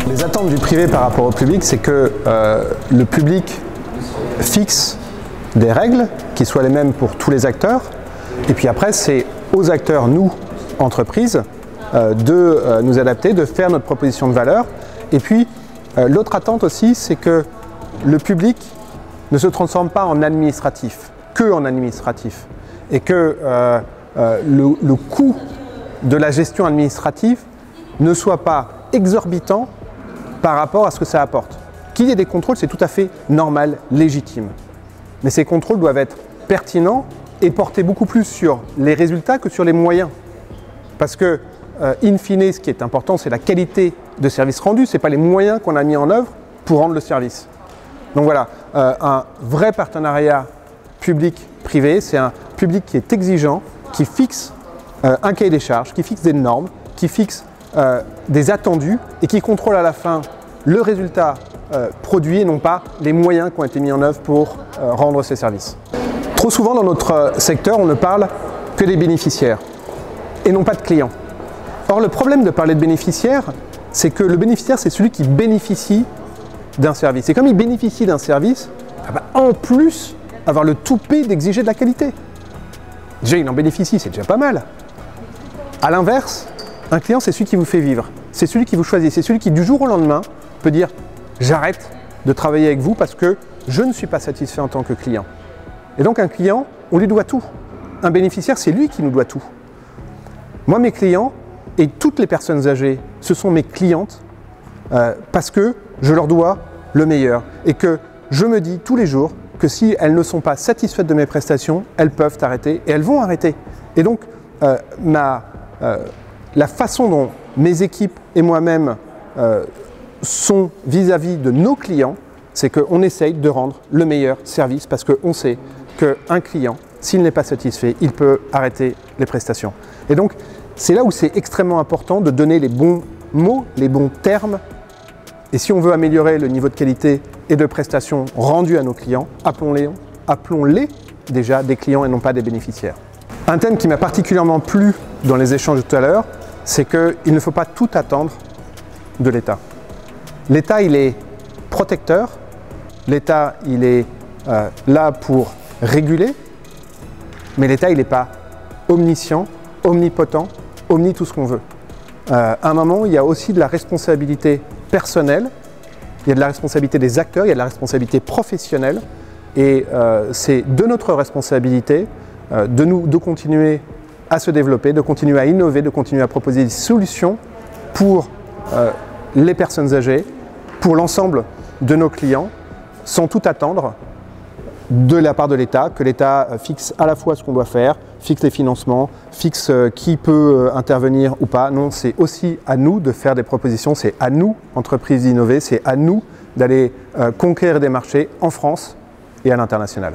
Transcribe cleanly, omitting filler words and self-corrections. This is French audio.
Les attentes du privé par rapport au public, c'est que le public fixe des règles qui soient les mêmes pour tous les acteurs. Et puis après, c'est aux acteurs, nous, entreprises, de nous adapter, de faire notre proposition de valeur. Et puis, l'autre attente aussi, c'est que le public ne se transforme pas en administratif, que en administratif. Et que le coût de la gestion administrative ne soit pas exorbitant par rapport à ce que ça apporte. Qu'il y ait des contrôles, c'est tout à fait normal, légitime. Mais ces contrôles doivent être pertinents et porter beaucoup plus sur les résultats que sur les moyens. Parce que, in fine, ce qui est important, c'est la qualité de service rendu, ce n'est pas les moyens qu'on a mis en œuvre pour rendre le service. Donc voilà, un vrai partenariat public-privé, c'est un public qui est exigeant, qui fixe un cahier des charges, qui fixe des normes, qui fixe des attendus et qui contrôle à la fin le résultat produit et non pas les moyens qui ont été mis en œuvre pour rendre ces services. Trop souvent dans notre secteur, on ne parle que des bénéficiaires et non pas de clients. Or, le problème de parler de bénéficiaires, c'est que le bénéficiaire, c'est celui qui bénéficie d'un service. Et comme il bénéficie d'un service, en plus, avoir le toupet d'exiger de la qualité. Déjà, il en bénéficie, c'est déjà pas mal. À l'inverse, un client, c'est celui qui vous fait vivre. C'est celui qui vous choisit. C'est celui qui, du jour au lendemain, peut dire « j'arrête de travailler avec vous parce que je ne suis pas satisfait en tant que client ». Et donc, un client, on lui doit tout. Un bénéficiaire, c'est lui qui nous doit tout. Moi, mes clients et toutes les personnes âgées, ce sont mes clientes parce que je leur dois le meilleur et que je me dis tous les jours que si elles ne sont pas satisfaites de mes prestations, elles peuvent arrêter et elles vont arrêter. Et donc, la façon dont mes équipes et moi-même sont vis-à-vis de nos clients, c'est qu'on essaye de rendre le meilleur service parce qu'on sait qu'un client, s'il n'est pas satisfait, il peut arrêter les prestations. Et donc, c'est là où c'est extrêmement important de donner les bons mots, les bons termes. Et si on veut améliorer le niveau de qualité et de prestations rendues à nos clients, appelons-les déjà des clients et non pas des bénéficiaires. Un thème qui m'a particulièrement plu dans les échanges de tout à l'heure, c'est qu'il ne faut pas tout attendre de l'État. L'État, il est protecteur. L'État, il est là pour réguler. Mais l'État, il n'est pas omniscient, omnipotent, omni tout ce qu'on veut. À un moment, il y a aussi de la responsabilité personnelle, il y a de la responsabilité des acteurs, il y a de la responsabilité professionnelle. Et c'est de notre responsabilité de continuer à se développer, de continuer à innover, de continuer à proposer des solutions pour les personnes âgées, pour l'ensemble de nos clients, sans tout attendre de la part de l'État, que l'État fixe à la fois ce qu'on doit faire, fixe les financements, fixe qui peut intervenir ou pas. Non, c'est aussi à nous de faire des propositions, c'est à nous, entreprises, d'innover, c'est à nous d'aller conquérir des marchés en France et à l'international.